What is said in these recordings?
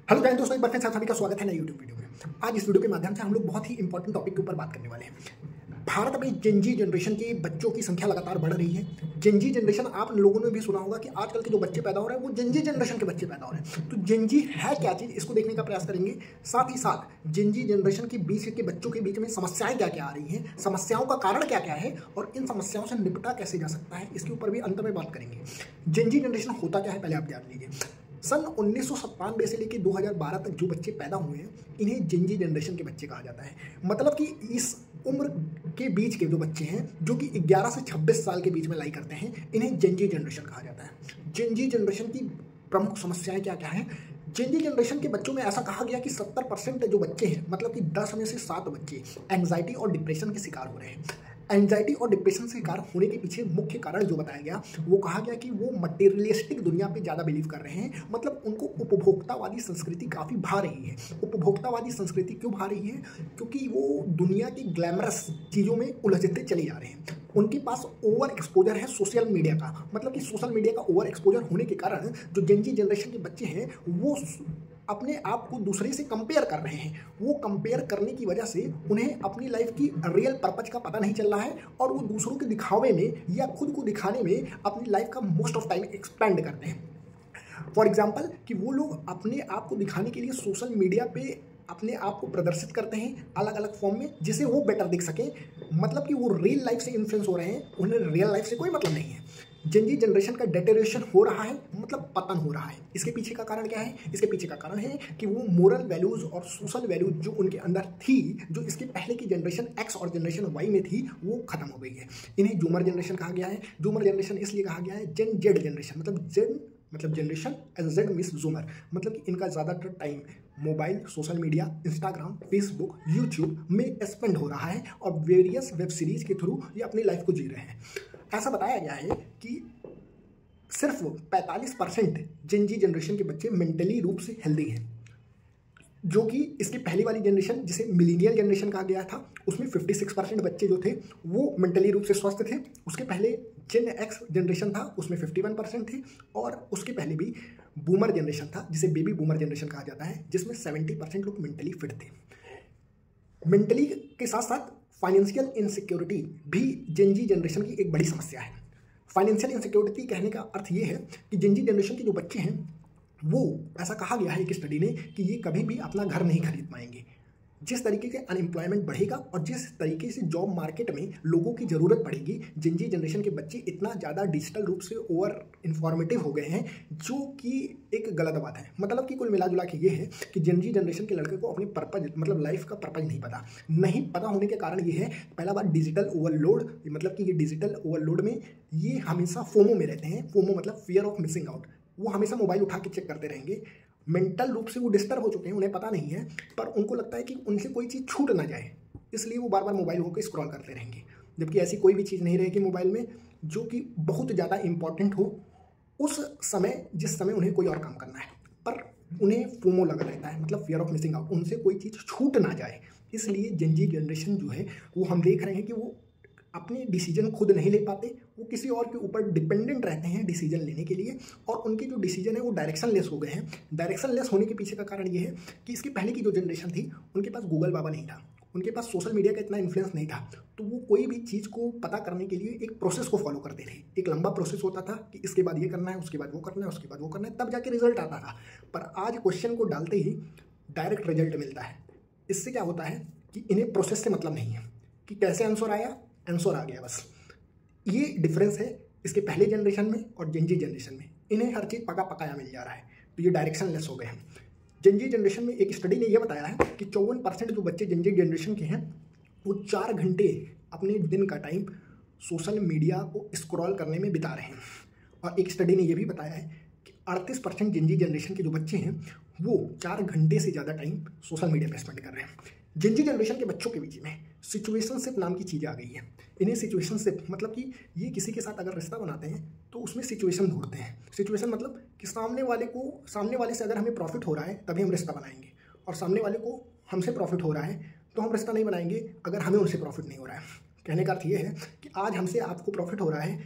Hello guys दोस्तों, एक बार फिर से आप सभी का स्वागत है नई यूट्यूब वीडियो में। आज इस वीडियो के माध्यम से हम लोग बहुत ही इंपॉर्टेंट टॉपिक के ऊपर बात करने वाले हैं। भारत में जेनजी जनरेशन के बच्चों की संख्या लगातार बढ़ रही है। जेनजी जनरेशन आप लोगों ने भी सुना होगा कि आजकल के जो बच्चे पैदा हो रहे हैं वो जेनजी जनरेशन के बच्चे पैदा हो रहे हैं। तो जेनजी है क्या चीज़, इसको देखने का प्रयास करेंगे। साथ ही साथ जेनजी जनरेशन के बीच के बच्चों के बीच में समस्याएं क्या क्या आ रही हैं, समस्याओं का कारण क्या क्या है और इन समस्याओं से निपटा कैसे जा सकता है, इसके ऊपर भी अंत में बात करेंगे। जेनजी जनरेशन होता क्या है पहले आप जान लीजिए। सन 1997 से लेकर 2012 तक जो बच्चे पैदा हुए हैं इन्हें जेनजी जनरेशन के बच्चे कहा जाता है। मतलब कि इस उम्र के बीच के जो बच्चे हैं जो कि 11 से 26 साल के बीच में लाई करते हैं, इन्हें जेनजी जनरेशन कहा जाता है। जेनजी जनरेशन की प्रमुख समस्याएं क्या क्या हैं? जेनजी जनरेशन के बच्चों में ऐसा कहा गया कि 70% जो बच्चे हैं, मतलब कि 10 में से 7 बच्चे एंग्जाइटी और डिप्रेशन के शिकार हो रहे हैं। एंजाइटी और डिप्रेशन से शिकार होने के पीछे मुख्य कारण जो बताया गया वो कहा गया कि वो मटेरियलिस्टिक दुनिया पे ज़्यादा बिलीव कर रहे हैं। मतलब उनको उपभोक्तावादी संस्कृति काफ़ी भा रही है। उपभोक्तावादी संस्कृति क्यों भा रही है? क्योंकि वो दुनिया की ग्लैमरस चीज़ों में उलझते चले जा रहे हैं। उनके पास ओवर एक्सपोजर है सोशल मीडिया का। मतलब कि सोशल मीडिया का ओवर एक्सपोजर होने के कारण जो जेनजी जनरेशन के बच्चे हैं वो अपने आप को दूसरे से कंपेयर कर रहे हैं। वो कंपेयर करने की वजह से उन्हें अपनी लाइफ की रियल पर्पज का पता नहीं चल रहा है और वो दूसरों के दिखावे में या खुद को दिखाने में अपनी लाइफ का मोस्ट ऑफ टाइम एक्सपेंड करते हैं। फॉर एग्जाम्पल कि वो लोग अपने आप को दिखाने के लिए सोशल मीडिया पे अपने आप को प्रदर्शित करते हैं अलग अलग फॉर्म में, जिसे वो बेटर दिख सकें। मतलब कि वो रियल लाइफ से इन्फ्लुएंस हो रहे हैं, उन्हें रियल लाइफ से कोई मतलब नहीं है। जेनजी जनरेशन का डेटेरेशन हो रहा है, मतलब पतन हो रहा है। इसके पीछे का कारण क्या है? इसके पीछे का कारण है कि वो मोरल वैल्यूज और सोशल वैल्यूज जो उनके अंदर थी, जो इसके पहले की जनरेशन एक्स और जनरेशन वाई में थी, वो खत्म हो गई है। इन्हें जूमर जनरेशन कहा गया है। जूमर जनरेशन इसलिए कहा गया है, जेन जेड जनरेशन मतलब जेन मतलब जनरेशन एज जेड मिस जूमर, मतलब कि इनका ज़्यादातर time mobile, social media, Instagram, Facebook, YouTube में स्पेंड हो रहा है और वेरियस वेब सीरीज के थ्रू ये अपनी लाइफ को जी रहे हैं। ऐसा बताया गया है कि सिर्फ 45% जेनजी जनरेशन के बच्चे मेंटली रूप से हेल्दी हैं, जो कि इसकी पहली वाली जनरेशन जिसे मिलीनियल जनरेशन कहा गया था उसमें 56% बच्चे जो थे वो मेंटली रूप से स्वस्थ थे। उसके पहले जेन एक्स जनरेशन था उसमें 51% थे और उसके पहले भी बूमर जनरेशन था जिसे बेबी बूमर जनरेशन कहा जाता है, जिसमें 70% लोग मेंटली फिट थे। मेंटली के साथ साथ फाइनेंशियल इनसिक्योरिटी भी जेनजी जनरेशन की एक बड़ी समस्या है। फाइनेंशियल इनसिक्योरिटी कहने का अर्थ ये है कि जेनजी जनरेशन के जो बच्चे हैं वो, ऐसा कहा गया है एक स्टडी ने, कि ये कभी भी अपना घर नहीं खरीद पाएंगे। जिस तरीके से अनएम्प्लॉयमेंट बढ़ेगा और जिस तरीके से जॉब मार्केट में लोगों की ज़रूरत पड़ेगी, जेनजी जनरेशन के बच्चे इतना ज़्यादा डिजिटल रूप से ओवर इन्फॉर्मेटिव हो गए हैं, जो कि एक गलत बात है। मतलब कि कुल मिला जुला के ये है कि जेनजी जनरेशन के लड़के को अपनी पर्पज मतलब लाइफ का पर्पज नहीं पता होने के कारण ये है, पहला बात डिजिटल ओवरलोड, मतलब कि ये डिजिटल ओवरलोड में ये हमेशा फोमो में रहते हैं। फोमो मतलब फियर ऑफ मिसिंग आउट। वो हमेशा मोबाइल उठा के चेक करते रहेंगे। मेंटल रूप से वो डिस्टर्ब हो चुके हैं, उन्हें पता नहीं है, पर उनको लगता है कि उनसे कोई चीज़ छूट ना जाए, इसलिए वो बार बार मोबाइल होकर स्क्रॉल करते रहेंगे। जबकि ऐसी कोई भी चीज़ नहीं रहेगी मोबाइल में जो कि बहुत ज़्यादा इंपॉर्टेंट हो उस समय, जिस समय उन्हें कोई और काम करना है, पर उन्हें फोमो लगा रहता है, मतलब फियर ऑफ मिसिंग आउट, उनसे कोई चीज़ छूट ना जाए। इसलिए जेनजी जनरेशन जो है वो हम देख रहे हैं कि वो अपने डिसीजन खुद नहीं ले पाते, वो किसी और के ऊपर डिपेंडेंट रहते हैं डिसीजन लेने के लिए, और उनके जो डिसीजन है वो डायरेक्शन लेस हो गए हैं। डायरेक्शन लेस होने के पीछे का कारण ये है कि इसकी पहले की जो जनरेशन थी उनके पास गूगल बाबा नहीं था, उनके पास सोशल मीडिया का इतना इन्फ्लुएंस नहीं था, तो वो कोई भी चीज़ को पता करने के लिए एक प्रोसेस को फॉलो करते थे। एक लंबा प्रोसेस होता था कि इसके बाद ये करना है, उसके बाद वो करना है, उसके बाद वो करना है, तब जाके रिजल्ट आता था। पर आज क्वेश्चन को डालते ही डायरेक्ट रिजल्ट मिलता है। इससे क्या होता है कि इन्हें प्रोसेस से मतलब नहीं है कि कैसे आंसर आया, आंसर आ गया बस। ये डिफरेंस है इसके पहले जनरेशन में और जेनजी जनरेशन में। इन्हें हर चीज़ पका पकाया मिल जा रहा है, तो ये डायरेक्शन लेस हो गए हैं। जेनजी जनरेशन में एक स्टडी ने यह बताया है कि 54% जो बच्चे जेनजी जनरेशन के हैं वो 4 घंटे अपने दिन का टाइम सोशल मीडिया को स्क्रॉल करने में बिता रहे हैं। और एक स्टडी ने यह भी बताया है कि 38% जेनजी जनरेशन के जो बच्चे हैं वो 4 घंटे से ज़्यादा टाइम सोशल मीडिया पर स्पेंड कर रहे हैं। जेनजी जनरेशन के बच्चों के बीच में सिचुएशनशिप नाम की चीज़ आ गई है। इन्हें सिचुएशनशिप मतलब कि ये किसी के साथ अगर रिश्ता बनाते हैं तो उसमें सिचुएशन ढूंढते हैं। सिचुएशन मतलब कि सामने वाले से अगर हमें प्रॉफिट हो रहा है तभी हम रिश्ता बनाएंगे, और सामने वाले को हमसे प्रॉफिट हो रहा है तो हम रिश्ता नहीं बनाएंगे अगर हमें उनसे प्रॉफिट नहीं हो रहा है। कहने का अर्थ ये है कि आज हमसे आपको प्रॉफिट हो रहा है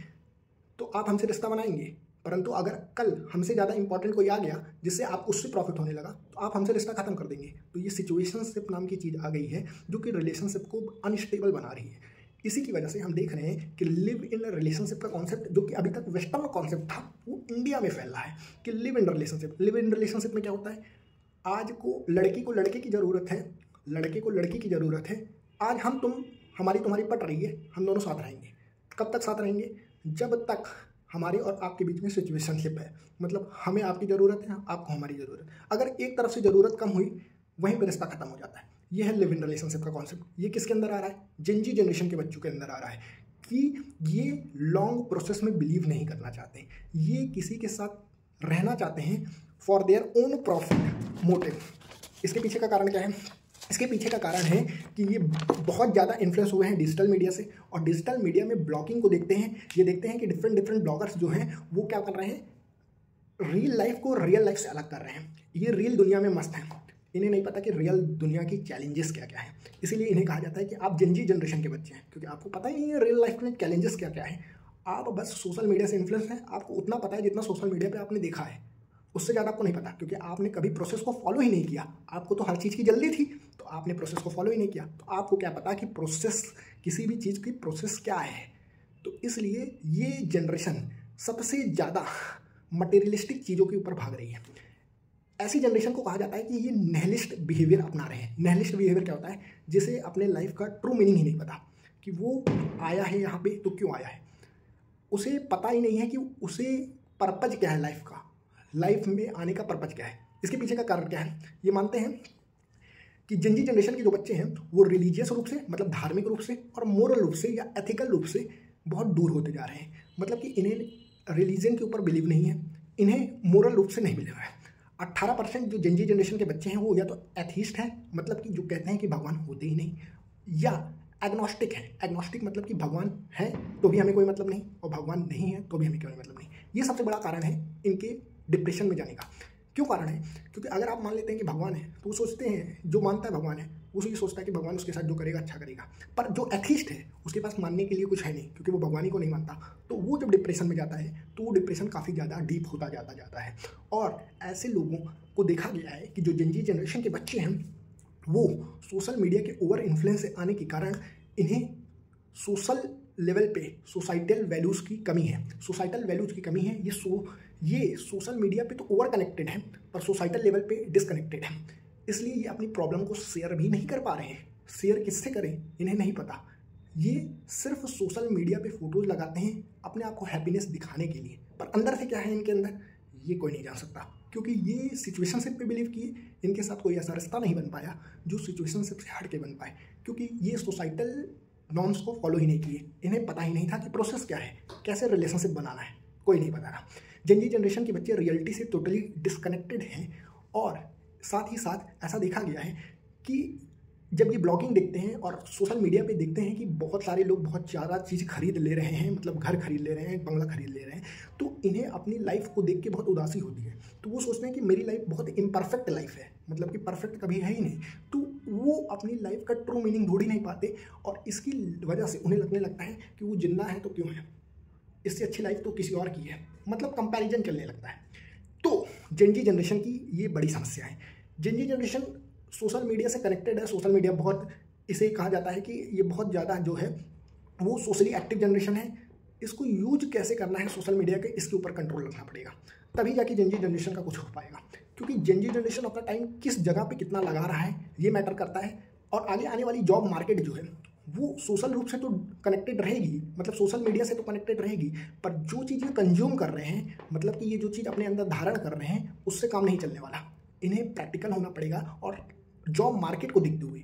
तो आप हमसे रिश्ता बनाएंगे, परंतु अगर कल हमसे ज़्यादा इंपॉर्टेंट कोई आ गया जिससे आप उससे प्रॉफिट होने लगा तो आप हमसे रिश्ता खत्म कर देंगे। तो ये सिचुएशनशिप नाम की चीज़ आ गई है जो कि रिलेशनशिप को अनस्टेबल बना रही है। इसी की वजह से हम देख रहे हैं कि लिव इन रिलेशनशिप का कॉन्सेप्ट जो कि अभी तक वेस्टर्न कॉन्सेप्ट था वो इंडिया में फैल रहा है कि live in relationship. Live in relationship में क्या होता है, आज को लड़के की ज़रूरत है, लड़के को लड़की की ज़रूरत है। आज हम तुम हमारी तुम्हारी पट रही है, हम दोनों साथ रहेंगे। कब तक साथ रहेंगे? जब तक हमारी और आपके बीच में सिचुएशनशिप है, मतलब हमें आपकी ज़रूरत है, आपको हमारी ज़रूरत। अगर एक तरफ से ज़रूरत कम हुई वहीं पर रिश्ता खत्म हो जाता है। ये है लिव इन रिलेशनशिप का कॉन्सेप्ट। ये किसके अंदर आ रहा है? जेनजी जनरेशन के बच्चों के अंदर आ रहा है कि ये लॉन्ग प्रोसेस में बिलीव नहीं करना चाहते, ये किसी के साथ रहना चाहते हैं for their own profit motive. इसके पीछे का कारण क्या है? इसके पीछे का कारण है कि ये बहुत ज़्यादा इन्फ्लुएंस हुए हैं डिजिटल मीडिया से, और डिजिटल मीडिया में ब्लॉगिंग को देखते हैं। ये देखते हैं कि डिफरेंट ब्लॉगर्स जो हैं वो क्या कर रहे हैं, रियल लाइफ को रियल लाइफ से अलग कर रहे हैं। ये रियल दुनिया में मस्त हैं, इन्हें नहीं पता कि रियल दुनिया की चैलेंजेस क्या क्या है। इसीलिए इन्हें कहा जाता है कि आप जेनजी जनरेशन के बच्चे हैं, क्योंकि आपको पता ही नहीं है रियल लाइफ में चैलेंजेस क्या क्या है। आप बस सोशल मीडिया से इन्फ्लुएंस हैं, आपको उतना पता है जितना सोशल मीडिया पे आपने देखा है, उससे ज़्यादा आपको नहीं पता, क्योंकि आपने कभी प्रोसेस को फॉलो ही नहीं किया। आपको तो हर चीज़ की जल्दी थी तो आपने प्रोसेस को फॉलो ही नहीं किया, तो आपको क्या पता कि प्रोसेस, किसी भी चीज़ की प्रोसेस क्या है। तो इसलिए ये जनरेशन सबसे ज़्यादा मटेरियलिस्टिक चीज़ों के ऊपर भाग रही है। ऐसी जनरेशन को कहा जाता है कि ये निहिलिस्ट बिहेवियर अपना रहे हैं। निहिलिस्ट बिहेवियर क्या होता है? जिसे अपने लाइफ का ट्रू मीनिंग ही नहीं पता कि वो आया है यहाँ पे तो क्यों आया है। उसे पता ही नहीं है कि उसे पर्पज क्या है लाइफ का, लाइफ में आने का पर्पज क्या है, इसके पीछे का कारण क्या है। ये मानते हैं कि जेनजी जनरेशन के जो बच्चे हैं वो रिलीजियस रूप से, मतलब धार्मिक रूप से, और मोरल रूप से या एथिकल रूप से बहुत दूर होते जा रहे हैं। मतलब कि इन्हें रिलीजन के ऊपर बिलीव नहीं है, इन्हें मोरल रूप से नहीं बिलीव है। 18% जो जेनजी जनरेशन के बच्चे हैं वो या तो एथीस्ट हैं, मतलब कि जो कहते हैं कि भगवान होते ही नहीं, या एग्नोस्टिक है। एग्नोस्टिक मतलब कि भगवान है तो भी हमें कोई मतलब नहीं, और भगवान नहीं है तो भी हमें कोई मतलब नहीं। ये सबसे बड़ा कारण है इनके डिप्रेशन में जाने का। क्यों कारण है? क्योंकि अगर आप मान लेते हैं कि भगवान है तो वो सोचते हैं, जो मानता है भगवान है वो ये सोचता है कि भगवान उसके साथ जो करेगा अच्छा करेगा। पर जो एथीस्ट है उसके पास मानने के लिए कुछ है नहीं, क्योंकि वो भगवान ही को नहीं मानता। तो वो जब डिप्रेशन में जाता है तो वो डिप्रेशन काफ़ी ज़्यादा डीप होता जाता है। और ऐसे लोगों को देखा गया है कि जो जेनजी जनरेशन के बच्चे हैं वो सोशल मीडिया के ओवर इन्फ्लुएंस से आने के कारण इन्हें सोशल लेवल पे सोसाइटल वैल्यूज़ की कमी है। सोसाइटल वैल्यूज़ की कमी है। ये सोशल मीडिया पे तो ओवर कनेक्टेड है पर सोसाइटल लेवल पे डिसकनेक्टेड है। इसलिए ये अपनी प्रॉब्लम को शेयर भी नहीं कर पा रहे हैं। शेयर किससे करें इन्हें नहीं पता। ये सिर्फ सोशल मीडिया पे फोटोज़ लगाते हैं अपने आप को हैप्पीनेस दिखाने के लिए, पर अंदर से क्या है इनके अंदर ये कोई नहीं जान सकता, क्योंकि ये सिचुएशनशिप पे बिलीव किए। इनके साथ कोई ऐसा रिश्ता नहीं बन पाया जो सिचुएशनशिप से हट के बन पाए, क्योंकि ये सोसाइटल नॉर्म्स को फॉलो ही नहीं किए। इन्हें पता ही नहीं था कि प्रोसेस क्या है, कैसे रिलेशनशिप बनाना है, कोई नहीं पता था। जेनजी जनरेशन के बच्चे रियलिटी से टोटली डिसकनेक्टेड हैं। और साथ ही साथ ऐसा देखा गया है कि जब ये ब्लॉगिंग देखते हैं और सोशल मीडिया पे देखते हैं कि बहुत सारे लोग बहुत ज़्यादा चीज़ खरीद ले रहे हैं, मतलब घर खरीद ले रहे हैं, बंगला खरीद ले रहे हैं, तो इन्हें अपनी लाइफ को देख के बहुत उदासी होती है। तो वो सोचते हैं कि मेरी लाइफ बहुत इम्परफेक्ट लाइफ है, मतलब कि परफेक्ट कभी है ही नहीं। तो वो अपनी लाइफ का ट्रू मीनिंग ढूंढ ही नहीं पाते, और इसकी वजह से उन्हें लगने लगता है कि वो जिंदा है तो क्यों है, इससे अच्छी लाइफ तो किसी और की है, मतलब कंपैरिजन चलने लगता है। तो जेनजी जनरेशन की ये बड़ी समस्या है। जेनजी जनरेशन सोशल मीडिया से कनेक्टेड है। सोशल मीडिया बहुत, इसे कहा जाता है कि ये बहुत ज़्यादा जो है वो सोशली एक्टिव जनरेशन है। इसको यूज कैसे करना है सोशल मीडिया के, इसके ऊपर कंट्रोल रखना पड़ेगा, तभी जाके जेनजी जनरेशन का कुछ हो पाएगा। क्योंकि जेनजी जनरेशन अपना टाइम किस जगह पे कितना लगा रहा है ये मैटर करता है। और आगे आने वाली जॉब मार्केट जो है वो सोशल रूप से तो कनेक्टेड रहेगी, मतलब सोशल मीडिया से तो कनेक्टेड रहेगी, पर जो चीज़ें कंज्यूम कर रहे हैं, मतलब कि ये जो चीज़ अपने अंदर धारण कर रहे हैं, उससे काम नहीं चलने वाला। इन्हें प्रैक्टिकल होना पड़ेगा, और जॉब मार्केट को देखते हुए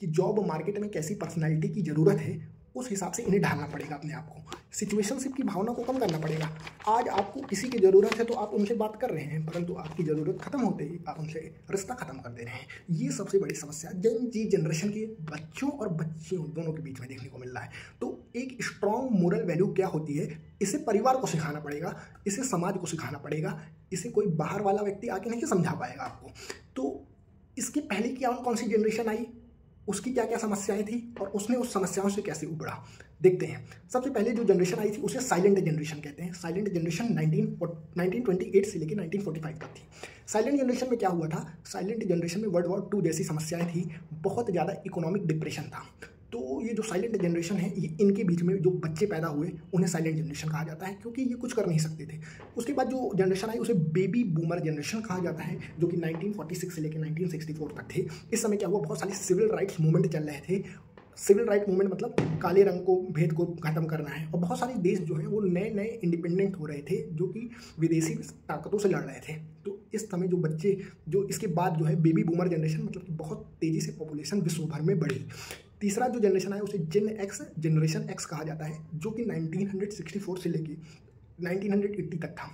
कि जॉब मार्केट में कैसी पर्सनालिटी की ज़रूरत है उस हिसाब से इन्हें ढालना पड़ेगा अपने आप को। सिचुएशनशिप की भावना को कम करना पड़ेगा। आज आपको किसी की ज़रूरत है तो आप उनसे बात कर रहे हैं, परंतु आपकी ज़रूरत खत्म होते ही आप उनसे रिश्ता खत्म कर दे रहे हैं। ये सबसे बड़ी समस्या जेनजी जनरेशन के बच्चों और बच्चियों दोनों के बीच में देखने को मिल रहा है। तो एक स्ट्रॉन्ग मोरल वैल्यू क्या होती है, इसे परिवार को सिखाना पड़ेगा, इसे समाज को सिखाना पड़ेगा। इसे कोई बाहर वाला व्यक्ति आके नहीं समझा पाएगा आपको। तो इसके पहले की कौन सी जनरेशन आई, उसकी क्या क्या समस्याएं थी और उसने उस समस्याओं से कैसे उबरा, देखते हैं। सबसे पहले जो जनरेशन आई थी उसे साइलेंट जनरेशन कहते हैं। साइलेंट जनरेशन 1928 से लेकर 1945 तक थी। साइलेंट जनरेशन में क्या हुआ था, साइलेंट जनरेशन में वर्ल्ड वॉर 2 जैसी समस्याएं थी, बहुत ज़्यादा इकोनॉमिक डिप्रेशन था। तो ये जो साइलेंट जनरेशन है, ये इनके बीच में जो बच्चे पैदा हुए उन्हें साइलेंट जनरेशन कहा जाता है, क्योंकि ये कुछ कर नहीं सकते थे। उसके बाद जो जनरेशन आई उसे बेबी बूमर जनरेशन कहा जाता है, जो कि 1946 से लेकर 1964 तक थे। इस समय क्या हुआ, बहुत सारे सिविल राइट्स मूवमेंट चल रहे थे। सिविल राइट मूवमेंट मतलब काले रंग को, भेद को खत्म करना है, और बहुत सारे देश जो हैं वो नए नए इंडिपेंडेंट हो रहे थे, जो कि विदेशी ताकतों से लड़ रहे थे। तो इस समय जो बच्चे, जो इसके बाद जो है बेबी बूमर जनरेशन, मतलब कि बहुत तेज़ी से पॉपुलेशन विश्व भर में बढ़ी। तीसरा जो जनरेशन है उसे जनरेशन एक्स कहा जाता है, जो कि 1964 से लेके 1980 तक था।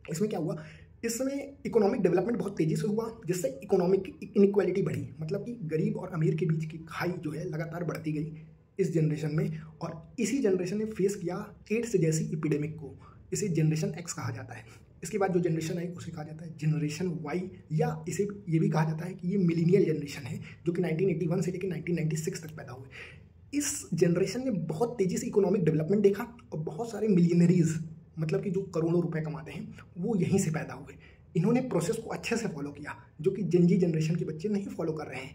इसमें क्या हुआ, इस समय इकोनॉमिक डेवलपमेंट बहुत तेज़ी से हुआ, जिससे इकोनॉमिक इनइक्वालिटी बढ़ी, मतलब कि गरीब और अमीर के बीच की खाई जो है लगातार बढ़ती गई इस जनरेशन में। और इसी जनरेशन ने फेस किया एड्स जैसी एपिडेमिक को। इसे जनरेशन एक्स कहा जाता है। इसके बाद जो जनरेशन आई उसे कहा जाता है जनरेशन वाई, या इसे ये भी कहा जाता है कि ये मिलीनियल जनरेशन है, जो कि 1981 से लेकर 1996 तक पैदा हुए। इस जनरेशन ने बहुत तेज़ी से इकोनॉमिक डेवलपमेंट देखा, और बहुत सारे मिलियनरीज, मतलब कि जो करोड़ों रुपए कमाते हैं, वो यहीं से पैदा हुए। इन्होंने प्रोसेस को अच्छे से फॉलो किया, जो कि जेनजी जनरेशन के बच्चे नहीं फॉलो कर रहे हैं।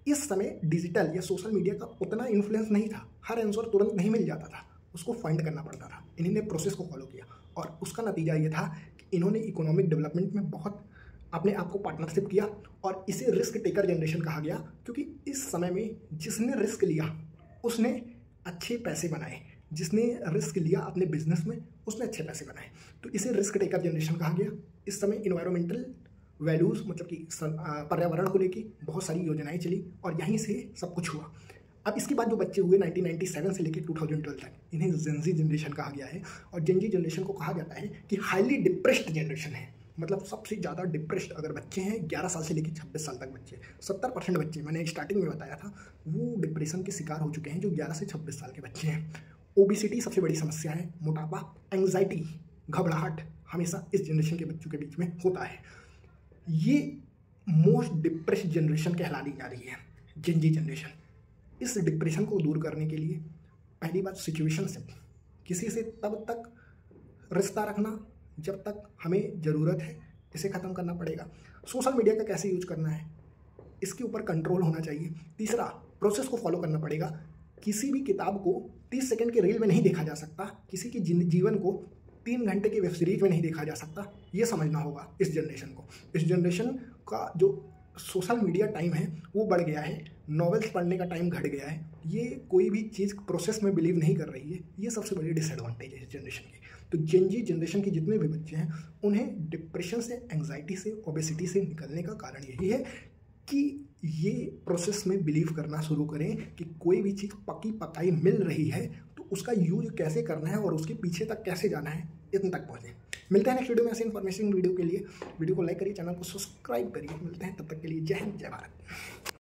इस समय डिजिटल या सोशल मीडिया का उतना इन्फ्लुएंस नहीं था, हर आंसर तुरंत नहीं मिल जाता था, उसको फाइंड करना पड़ता था। इन्होंने प्रोसेस को फॉलो किया, और उसका नतीजा ये था कि इन्होंने इकोनॉमिक डेवलपमेंट में बहुत अपने आप को पार्टनरशिप किया, और इसे रिस्क टेकर जनरेशन कहा गया, क्योंकि इस समय में जिसने रिस्क लिया उसने अच्छे पैसे बनाए, जिसने रिस्क लिया अपने बिजनेस में उसने अच्छे पैसे बनाए। तो इसे रिस्क टेकर जनरेशन कहा गया। इस समय इन्वायरमेंटल वैल्यूज़, मतलब कि पर्यावरण को लेकर बहुत सारी योजनाएं चली, और यहीं से सब कुछ हुआ। अब इसके बाद जो बच्चे हुए 1997 से लेकर 2012 तक, इन्हें जेनजी जनरेशन कहा गया है। और जेनजी जनरेशन को कहा जाता है कि हाईली डिप्रेस्ड जनरेशन है, मतलब सबसे ज़्यादा डिप्रेस्ड अगर बच्चे हैं 11 साल से लेकर 26 साल तक बच्चे, 70% बच्चे, मैंने स्टार्टिंग में बताया था, वो डिप्रेशन के शिकार हो चुके हैं, जो 11 से 26 साल के बच्चे हैं। ओबिसिटी सबसे बड़ी समस्या है, मोटापा, एंग्जाइटी, घबराहट हमेशा इस जनरेशन के बच्चों के बीच में होता है। ये मोस्ट डिप्रेस्ड जनरेशन कहलानी जा रही है जेनजी जनरेशन। इस डिप्रेशन को दूर करने के लिए पहली बात सिचुएशनशिप, किसी से तब तक रिश्ता रखना जब तक हमें ज़रूरत है, इसे ख़त्म करना पड़ेगा। सोशल मीडिया का कैसे यूज करना है, इसके ऊपर कंट्रोल होना चाहिए। तीसरा, प्रोसेस को फॉलो करना पड़ेगा। किसी भी किताब को 30 सेकंड के रील में नहीं देखा जा सकता, किसी के जीवन को 3 घंटे की वेब सीरीज में नहीं देखा जा सकता, ये समझना होगा इस जनरेशन को। इस जनरेशन का जो सोशल मीडिया टाइम है वो बढ़ गया है, नॉवेल्स पढ़ने का टाइम घट गया है, ये कोई भी चीज़ प्रोसेस में बिलीव नहीं कर रही है, ये सबसे बड़ी डिसएडवांटेज है इस जनरेशन की। तो जेनजी जनरेशन के जितने भी बच्चे हैं उन्हें डिप्रेशन से, एंग्जाइटी से, ओबेसिटी से निकलने का कारण यही है कि ये प्रोसेस में बिलीव करना शुरू करें कि कोई भी चीज़ पकी पकाई मिल रही है तो उसका यूज कैसे करना है और उसके पीछे तक कैसे जाना है, इतने तक पहुँचें। मिलते हैं नेक्स्ट वीडियो में ऐसे इन्फॉर्मेशन वीडियो के लिए। वीडियो को लाइक करिए, चैनल को सब्सक्राइब करिए। मिलते हैं तब तक के लिए। जय हिंद, जय भारत।